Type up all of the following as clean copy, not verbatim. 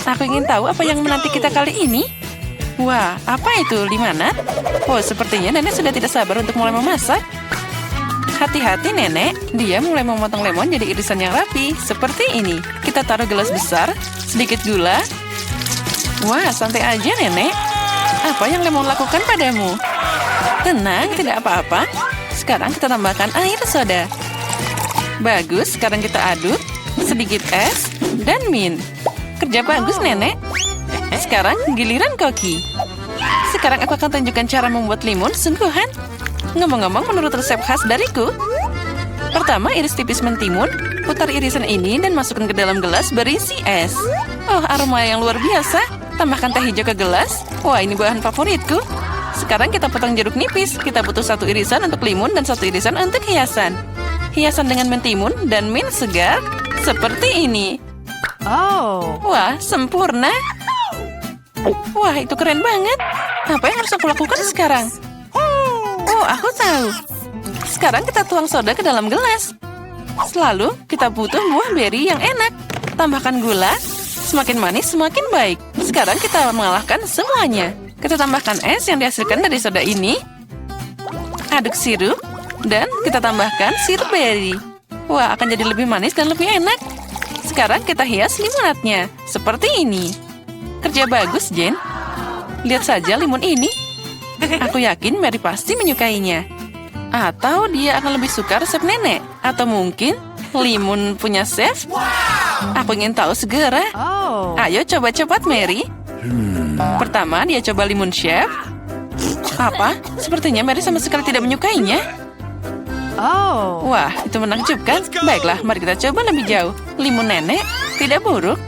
Aku ingin tahu apa yang menanti kita kali ini. Wah, apa itu? Di mana? Oh, sepertinya nenek sudah tidak sabar untuk mulai memasak. Hati-hati nenek, dia mulai memotong lemon jadi irisan yang rapi, seperti ini. Kita taruh gelas besar, sedikit gula. Wah, santai aja nenek. Apa yang lemon lakukan padamu? Tenang, tidak apa-apa. Sekarang kita tambahkan air soda. Bagus, sekarang kita aduk. Sedikit es dan mint. Kerja bagus nenek. Sekarang giliran koki. Sekarang aku akan tunjukkan cara membuat limun sungguhan. Ngomong-ngomong, menurut resep khas dariku. Pertama, iris tipis mentimun, putar irisan ini dan masukkan ke dalam gelas berisi es. Oh, aroma yang luar biasa. Tambahkan teh hijau ke gelas. Wah, ini bahan favoritku. Sekarang kita potong jeruk nipis. Kita butuh 1 irisan untuk limun dan 1 irisan untuk hiasan. Hiasan dengan mentimun dan mint segar seperti ini. Oh. Wah, sempurna. Wah, itu keren banget. Apa yang harus aku lakukan sekarang? Oh, aku tahu. Sekarang kita tuang soda ke dalam gelas. Selalu kita butuh buah beri yang enak. Tambahkan gula. Semakin manis, semakin baik. Sekarang kita mengalahkan semuanya. Kita tambahkan es yang dihasilkan dari soda ini. Aduk sirup. Dan kita tambahkan sirup beri. Wah, akan jadi lebih manis dan lebih enak. Sekarang kita hias limonadnya. Seperti ini. Kerja bagus, Jen. Lihat saja limun ini. Aku yakin Mary pasti menyukainya. Atau dia akan lebih suka resep nenek. Atau mungkin limun punya chef. Aku ingin tahu segera. Oh. Ayo coba cepat, Mary. Pertama, dia coba limun chef. Apa? Sepertinya Mary sama sekali tidak menyukainya. Oh. Wah, itu menakjubkan. Baiklah, mari kita coba lebih jauh. Limun nenek tidak buruk.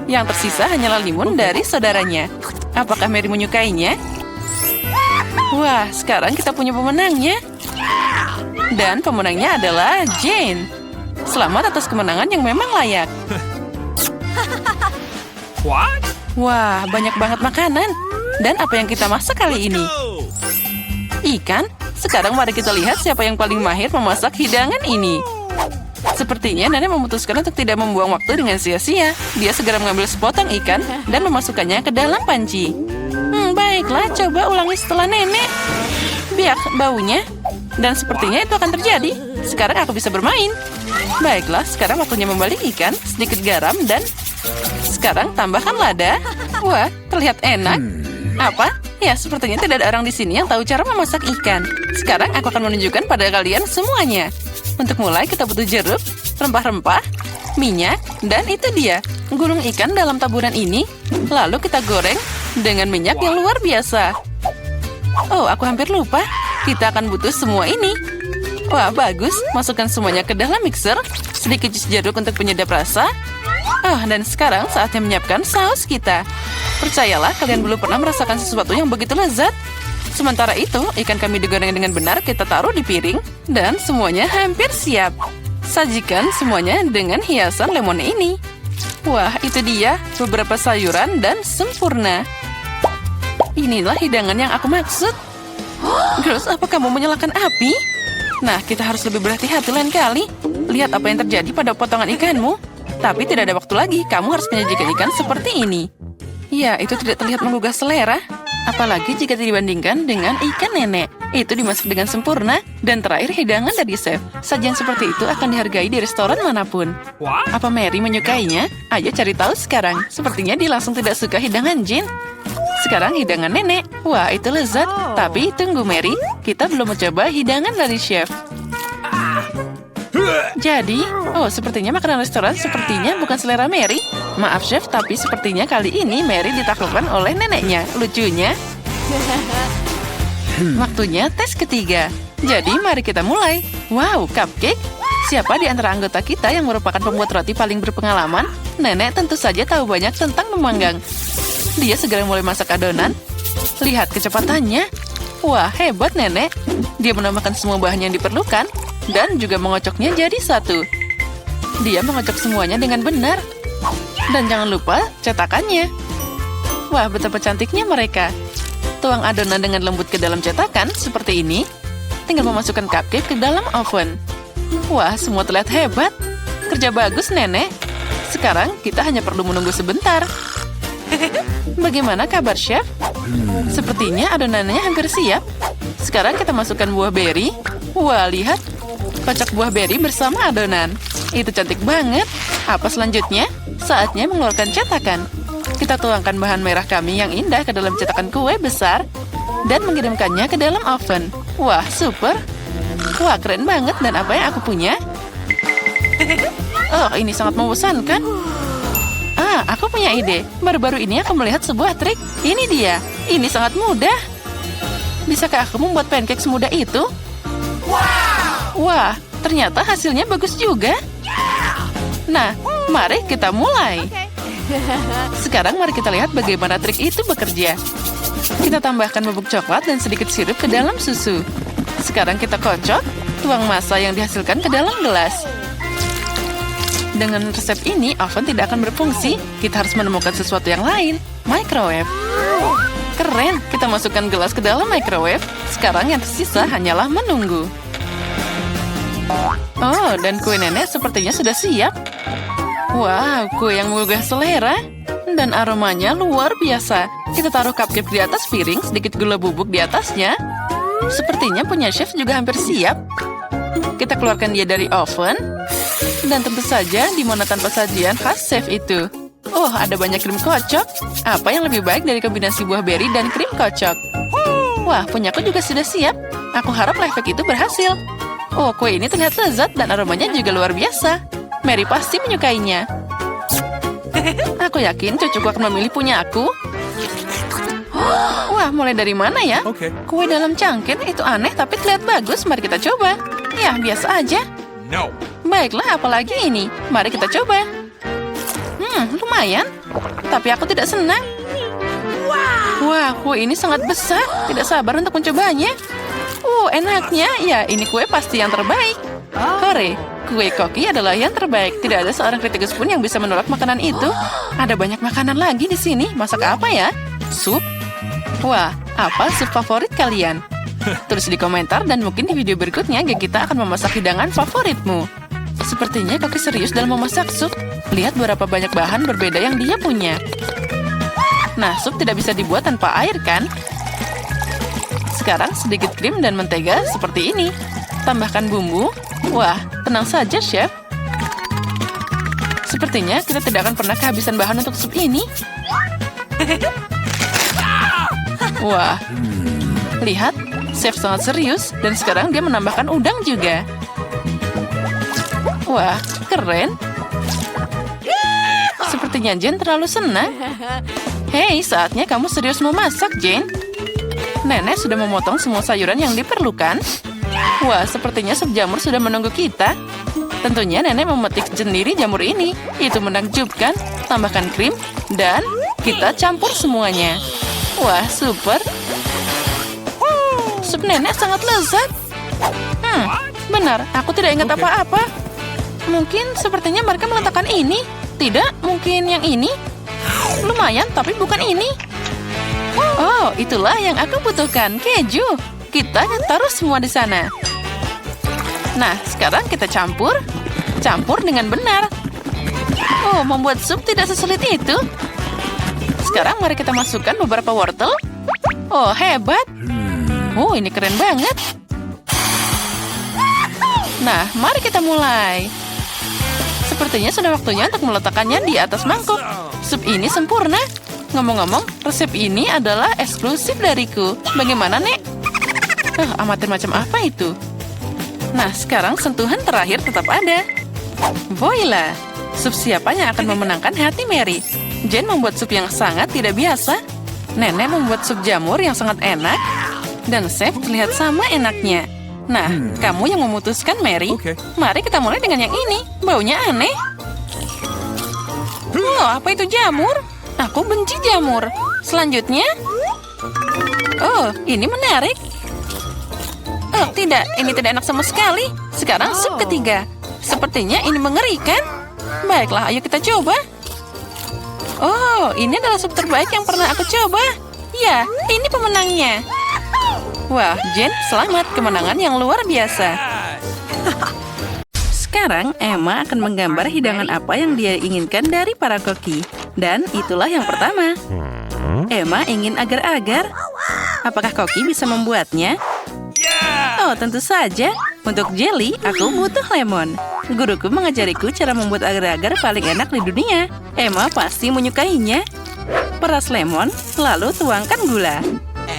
Yang tersisa hanyalah limun dari saudaranya. Apakah Mary menyukainya? Wah, sekarang kita punya pemenangnya. Dan pemenangnya adalah Jane. Selamat atas kemenangan yang memang layak. What? Wah, banyak banget makanan. Dan apa yang kita masak kali ini? Ikan? Sekarang mari kita lihat siapa yang paling mahir memasak hidangan ini. Sepertinya nenek memutuskan untuk tidak membuang waktu dengan sia-sia. Dia segera mengambil sepotong ikan dan memasukkannya ke dalam panci. Baiklah, coba ulangi setelah nenek. Biak baunya. Dan sepertinya itu akan terjadi. Sekarang aku bisa bermain. Baiklah, sekarang waktunya membalik ikan, sedikit garam, dan sekarang tambahkan lada. Wah, terlihat enak. Apa? Ya, sepertinya tidak ada orang di sini yang tahu cara memasak ikan. Sekarang aku akan menunjukkan pada kalian semuanya. Untuk mulai, kita butuh jeruk, rempah-rempah, minyak, dan itu dia. Gulung ikan dalam taburan ini. Lalu kita goreng dengan minyak yang luar biasa. Oh, aku hampir lupa. Kita akan butuh semua ini. Wah, bagus. Masukkan semuanya ke dalam mixer. Sedikit jus jeruk untuk penyedap rasa. Oh, dan sekarang saatnya menyiapkan saus kita. Percayalah, kalian belum pernah merasakan sesuatu yang begitu lezat. Sementara itu, ikan kami digoreng dengan benar, kita taruh di piring. Dan semuanya hampir siap. Sajikan semuanya dengan hiasan lemon ini. Wah, itu dia. Beberapa sayuran dan sempurna. Inilah hidangan yang aku maksud. Girls, apa kamu menyalakan api? Nah, kita harus lebih berhati-hati lain kali. Lihat apa yang terjadi pada potongan ikanmu. Tapi tidak ada waktu lagi, kamu harus menyajikan ikan seperti ini. Ya, itu tidak terlihat menggugah selera. Apalagi jika dibandingkan dengan ikan nenek. Itu dimasak dengan sempurna. Dan terakhir, hidangan dari chef. Sajian seperti itu akan dihargai di restoran manapun. Apa Mary menyukainya? Ayo cari tahu sekarang. Sepertinya dia langsung tidak suka hidangan Jin. Sekarang hidangan nenek. Wah, itu lezat. Tapi tunggu Mary, kita belum mencoba hidangan dari chef. Jadi, sepertinya makanan restoran sepertinya bukan selera Mary. Maaf chef, tapi sepertinya kali ini Mary ditaklukkan oleh neneknya. Lucunya. Waktunya tes ketiga. Jadi mari kita mulai. Wow, cupcake. Siapa di antara anggota kita yang merupakan pembuat roti paling berpengalaman? Nenek tentu saja tahu banyak tentang memanggang. Dia segera mulai masak adonan. Lihat kecepatannya. Wah, hebat nenek. Dia menambahkan semua bahan yang diperlukan. Dan juga mengocoknya jadi satu. Dia mengocok semuanya dengan benar. Dan jangan lupa cetakannya. Wah, betapa cantiknya mereka. Tuang adonan dengan lembut ke dalam cetakan seperti ini. Tinggal memasukkan cupcake ke dalam oven. Wah, semua terlihat hebat. Kerja bagus, nenek. Sekarang kita hanya perlu menunggu sebentar. Bagaimana kabar, Chef? Sepertinya adonannya hampir siap. Sekarang kita masukkan buah beri. Wah, lihat. Kocok buah beri bersama adonan. Itu cantik banget. Apa selanjutnya? Saatnya mengeluarkan cetakan. Kita tuangkan bahan merah kami yang indah ke dalam cetakan kue besar dan mengirimkannya ke dalam oven. Wah, super. Wah, keren banget. Dan apa yang aku punya? Oh, ini sangat membosankan. Aku punya ide. Baru-baru ini aku melihat sebuah trik. Ini dia. Ini sangat mudah. Bisakah aku membuat pancake semudah itu? Wah, ternyata hasilnya bagus juga. Nah, mari kita mulai. Sekarang mari kita lihat bagaimana trik itu bekerja. Kita tambahkan bubuk coklat dan sedikit sirup ke dalam susu. Sekarang kita kocok, tuang massa yang dihasilkan ke dalam gelas. Dengan resep ini, oven tidak akan berfungsi. Kita harus menemukan sesuatu yang lain. Microwave. Keren, kita masukkan gelas ke dalam microwave. Sekarang yang tersisa hanyalah menunggu. Oh, dan kue nenek sepertinya sudah siap. Wow, kue yang menggugah selera. Dan aromanya luar biasa. Kita taruh cupcake di atas piring, sedikit gula bubuk di atasnya. Sepertinya punya chef juga hampir siap. Kita keluarkan dia dari oven. Dan tentu saja di mana tanpa sajian khas chef itu. Oh, ada banyak krim kocok. Apa yang lebih baik dari kombinasi buah beri dan krim kocok? Wah, punyaku juga sudah siap. Aku harap life hack itu berhasil. Oh, kue ini terlihat lezat dan aromanya juga luar biasa. Mary pasti menyukainya. Aku yakin cucuku akan memilih punya aku. Wah, mulai dari mana ya? Kue dalam cangkir itu aneh tapi terlihat bagus. Mari kita coba. Ya, biasa aja. Baiklah, apalagi ini. Mari kita coba. Lumayan. Tapi aku tidak senang. Wah, kue ini sangat besar. Tidak sabar untuk mencobanya. Enaknya. Ya, ini kue pasti yang terbaik. Hore, kue koki adalah yang terbaik. Tidak ada seorang kritikus pun yang bisa menolak makanan itu. Ada banyak makanan lagi di sini. Masak apa ya? Sup? Wah, apa sup favorit kalian? Tulis di komentar dan mungkin di video berikutnya kita akan memasak hidangan favoritmu. Sepertinya Koki serius dalam memasak sup. Lihat berapa banyak bahan berbeda yang dia punya. Nah, sup tidak bisa dibuat tanpa air, kan? Sekarang sedikit krim dan mentega seperti ini. Tambahkan bumbu. Wah, tenang saja, Chef. Sepertinya kita tidak akan pernah kehabisan bahan untuk sup ini. Wah, lihat. Chef sangat serius. Dan sekarang dia menambahkan udang juga. Wah, keren. Sepertinya Jane terlalu senang. Hei, saatnya kamu serius memasak, Jane. Nenek sudah memotong semua sayuran yang diperlukan. Wah, sepertinya sup jamur sudah menunggu kita. Tentunya nenek memetik sendiri jamur ini. Itu menakjubkan. Tambahkan krim dan kita campur semuanya. Wah, super. Sup nenek sangat lezat. Benar, aku tidak ingat apa-apa. Mungkin sepertinya mereka meletakkan ini. Tidak, mungkin yang ini. Lumayan, tapi bukan ini. Oh, itulah yang aku butuhkan, keju. Kita taruh semua di sana. Nah, sekarang kita campur. Campur dengan benar. Oh, membuat sup tidak sesulit itu. Sekarang mari kita masukkan beberapa wortel. Oh, hebat. Oh, ini keren banget. Nah, mari kita mulai. Sepertinya sudah waktunya untuk meletakkannya di atas mangkuk. Sup ini sempurna. Ngomong-ngomong, resep ini adalah eksklusif dariku. Bagaimana, Nek? Amatir macam apa itu? Nah, sekarang sentuhan terakhir tetap ada. Voila! Sup siapa yang akan memenangkan hati Mary? Jane membuat sup yang sangat tidak biasa. Nenek membuat sup jamur yang sangat enak. Dan Chef terlihat sama enaknya. Nah, kamu yang memutuskan, Mary. Mari kita mulai dengan yang ini. Baunya aneh. Oh, apa itu jamur? Aku benci jamur. Selanjutnya. Oh, ini menarik. Oh, tidak. Ini tidak enak sama sekali. Sekarang sup ketiga. Sepertinya ini mengerikan. Baiklah, ayo kita coba. Oh, ini adalah sup terbaik yang pernah aku coba. Ya, ini pemenangnya. Wah, Jane, selamat. Kemenangan yang luar biasa. Sekarang, Emma akan menggambar hidangan apa yang dia inginkan dari para koki. Dan itulah yang pertama. Emma ingin agar-agar. Apakah koki bisa membuatnya? Oh, tentu saja. Untuk jelly, aku butuh lemon. Guruku mengajariku cara membuat agar-agar paling enak di dunia. Emma pasti menyukainya. Peras lemon, lalu tuangkan gula.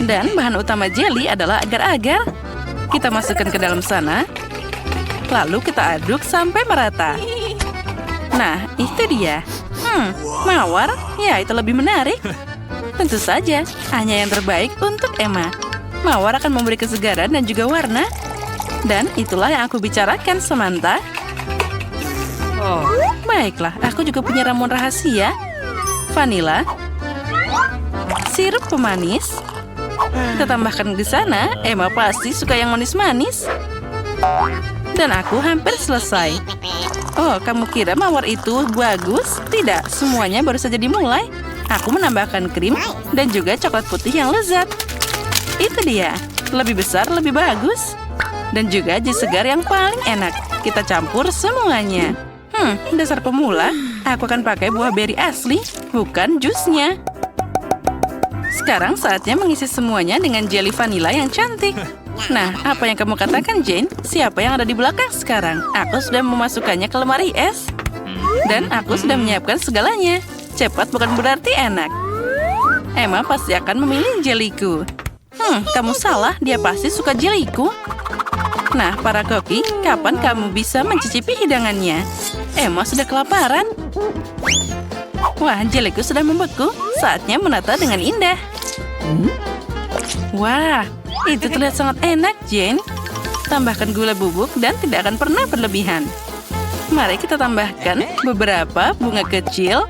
Dan bahan utama jelly adalah agar-agar. Kita masukkan ke dalam sana. Lalu kita aduk sampai merata. Nah, itu dia. Mawar? Ya, itu lebih menarik. Tentu saja, hanya yang terbaik untuk Emma. Mawar akan memberi kesegaran dan juga warna. Dan itulah yang aku bicarakan, Samantha. Baiklah, aku juga punya ramuan rahasia. Vanila. Sirup pemanis. Kita tambahkan di sana. Emma pasti suka yang manis-manis. Dan aku hampir selesai. Oh, kamu kira mawar itu bagus? Tidak, semuanya baru saja dimulai. Aku menambahkan krim dan juga coklat putih yang lezat. Itu dia. Lebih besar, lebih bagus. Dan juga jus segar yang paling enak. Kita campur semuanya. Dasar pemula. Aku akan pakai buah beri asli, bukan jusnya. Sekarang saatnya mengisi semuanya dengan jelly vanila yang cantik. Nah, apa yang kamu katakan, Jane? Siapa yang ada di belakang sekarang? Aku sudah memasukkannya ke lemari es. Dan aku sudah menyiapkan segalanya. Cepat bukan berarti enak. Emma pasti akan memilih jellyku. Kamu salah. Dia pasti suka jellyku. Nah, para koki, kapan kamu bisa mencicipi hidangannya? Emma sudah kelaparan. Wah, jellyku sudah membeku. Saatnya menata dengan indah. Wah, itu terlihat sangat enak, Jane. Tambahkan gula bubuk dan tidak akan pernah berlebihan. Mari kita tambahkan beberapa bunga kecil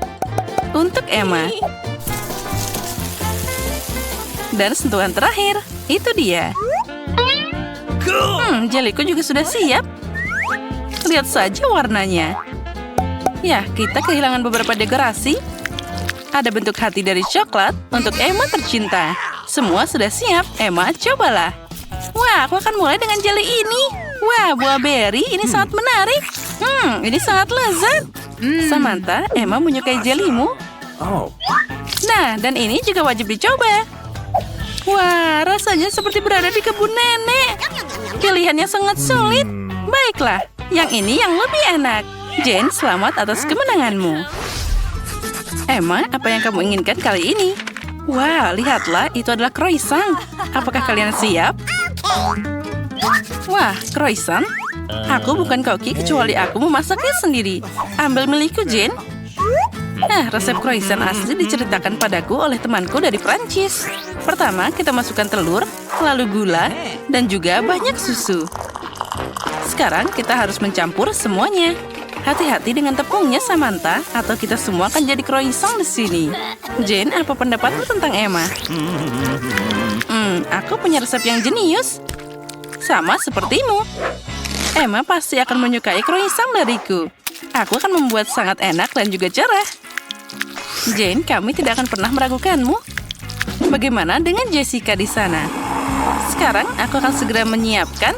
untuk Emma. Dan sentuhan terakhir, itu dia. Jellyku juga sudah siap. Lihat saja warnanya. Ya, kita kehilangan beberapa dekorasi. Ada bentuk hati dari coklat untuk Emma tercinta. Semua sudah siap. Emma, cobalah. Wah, aku akan mulai dengan jelly ini. Wah, buah beri ini sangat menarik. Ini sangat lezat. Samantha, Emma menyukai jellymu. Nah, dan ini juga wajib dicoba. Wah, rasanya seperti berada di kebun nenek. Pilihannya sangat sulit. Baiklah, yang ini yang lebih enak. Jane, selamat atas kemenanganmu. Emma, apa yang kamu inginkan kali ini? Wah, lihatlah, itu adalah croissant. Apakah kalian siap? Wah, croissant? Aku bukan koki kecuali aku memasaknya sendiri. Ambil milikku, Jane. Nah, resep croissant asli diceritakan padaku oleh temanku dari Prancis. Pertama, kita masukkan telur, lalu gula, dan juga banyak susu. Sekarang kita harus mencampur semuanya. Hati-hati dengan tepungnya, Samantha, atau kita semua akan jadi croissant di sini. Jane, apa pendapatmu tentang Emma? Aku punya resep yang jenius. Sama sepertimu. Emma pasti akan menyukai croissant dariku. Aku akan membuat sangat enak dan juga cerah. Jane, kami tidak akan pernah meragukanmu. Bagaimana dengan Jessica di sana? Sekarang aku akan segera menyiapkan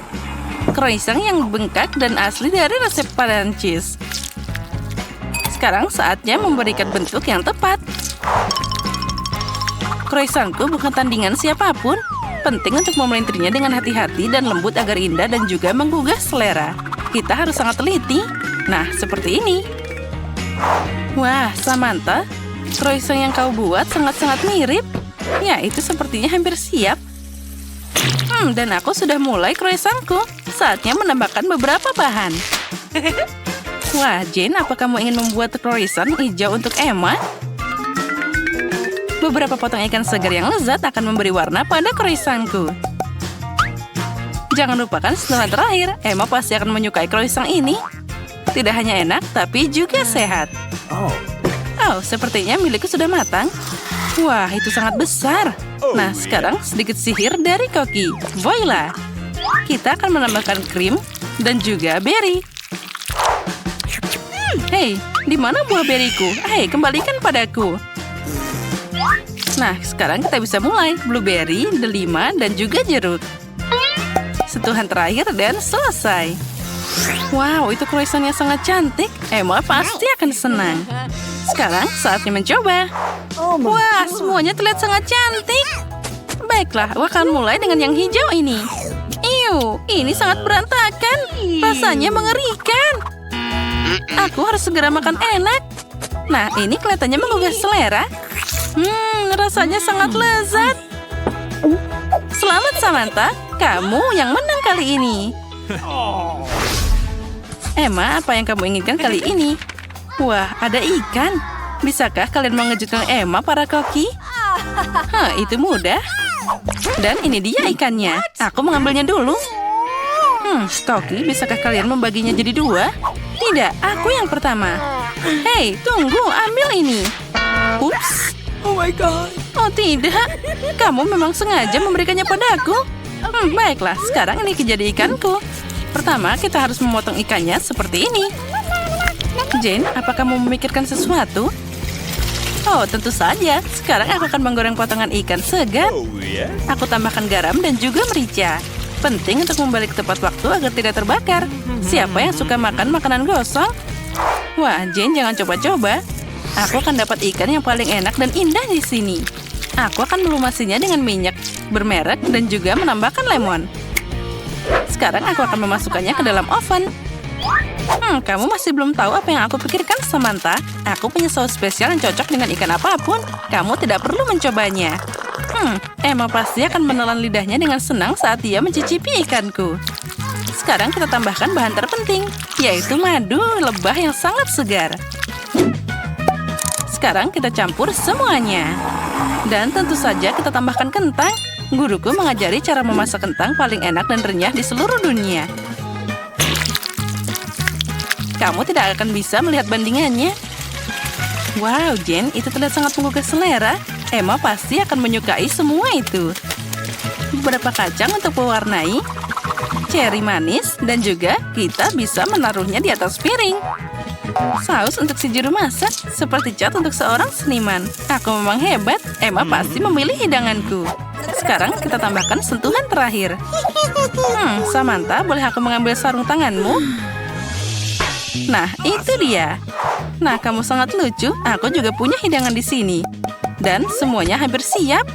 croissant yang bengkak dan asli dari resep Prancis. Sekarang saatnya memberikan bentuk yang tepat. Croissantku bukan tandingan siapapun. Penting untuk memelintirnya dengan hati-hati dan lembut agar indah dan juga menggugah selera. Kita harus sangat teliti. Nah, seperti ini. Wah, Samantha, croissant yang kau buat sangat-sangat mirip. Ya, itu sepertinya hampir siap. Dan aku sudah mulai croissantku. Saatnya menambahkan beberapa bahan. Wah, Jane, apa kamu ingin membuat croissant hijau untuk Emma? Beberapa potong ikan segar yang lezat akan memberi warna pada croissantku. Jangan lupakan sentuhan terakhir. Emma pasti akan menyukai croissant ini. Tidak hanya enak, tapi juga sehat. Oh, sepertinya milikku sudah matang. Wah, itu sangat besar. Nah, sekarang sedikit sihir dari koki. Voila! Kita akan menambahkan krim dan juga beri. Hei, di mana buah beriku? Hei, kembalikan padaku. Nah, sekarang kita bisa mulai. Blueberry, delima, dan juga jeruk. Sentuhan terakhir dan selesai. Wow, itu croissant yang sangat cantik. Emma pasti akan senang. Sekarang saatnya mencoba. Wah, semuanya terlihat sangat cantik. Baiklah, aku akan mulai dengan yang hijau ini. Iu, ini sangat berantakan. Rasanya mengerikan. Aku harus segera makan enak. Nah, ini kelihatannya menggugah selera. Rasanya sangat lezat. Selamat Samantha, kamu yang menang kali ini. Emma, apa yang kamu inginkan kali ini? Wah, ada ikan. Bisakah kalian mengejutkan Emma, para koki? Itu mudah. Dan ini dia ikannya. Aku mengambilnya dulu. Koki, bisakah kalian membaginya jadi 2? Tidak, aku yang pertama. Hei, tunggu, ambil ini. Ups. Oh my God. Oh tidak, kamu memang sengaja memberikannya padaku. Baiklah, sekarang ini jadi ikanku. Pertama, kita harus memotong ikannya seperti ini. Jane, apa kamu memikirkan sesuatu? Oh, tentu saja. Sekarang aku akan menggoreng potongan ikan segar. Aku tambahkan garam dan juga merica. Penting untuk membalik tepat waktu agar tidak terbakar. Siapa yang suka makan makanan gosong? Wah, Jane, jangan coba-coba. Aku akan dapat ikan yang paling enak dan indah di sini. Aku akan melumasinya dengan minyak bermerek dan juga menambahkan lemon. Sekarang aku akan memasukkannya ke dalam oven. Kamu masih belum tahu apa yang aku pikirkan, Samantha? Aku punya saus spesial yang cocok dengan ikan apapun. Kamu tidak perlu mencobanya. Emma pasti akan menelan lidahnya dengan senang saat dia mencicipi ikanku. Sekarang kita tambahkan bahan terpenting, yaitu madu lebah yang sangat segar. Sekarang kita campur semuanya. Dan tentu saja kita tambahkan kentang. Guruku mengajari cara memasak kentang paling enak dan renyah di seluruh dunia. Kamu tidak akan bisa melihat bandingannya. Wow, Jane, itu terlihat sangat menggugah selera. Emma pasti akan menyukai semua itu. Beberapa kacang untuk mewarnai, ceri manis, dan juga kita bisa menaruhnya di atas piring. Saus untuk si juru masak, seperti cat untuk seorang seniman. Aku memang hebat, Emma pasti memilih hidanganku. Sekarang kita tambahkan sentuhan terakhir. Samantha, boleh aku mengambil sarung tanganmu? Nah, itu dia. Nah, kamu sangat lucu. Aku juga punya hidangan di sini. Dan semuanya hampir siap.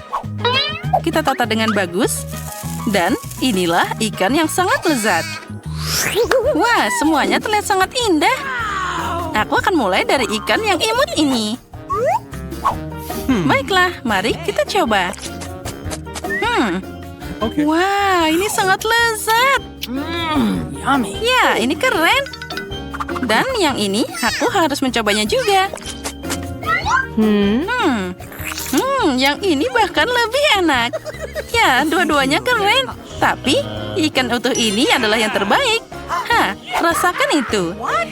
Kita tata dengan bagus. Dan inilah ikan yang sangat lezat. Wah, semuanya terlihat sangat indah. Aku akan mulai dari ikan yang imut ini. Baiklah, mari kita coba. Wah, ini sangat lezat. Yummy. Ya, ini keren. Dan yang ini, aku harus mencobanya juga. Yang ini bahkan lebih enak. Ya, dua-duanya keren. Tapi, ikan utuh ini adalah yang terbaik. Rasakan itu. What?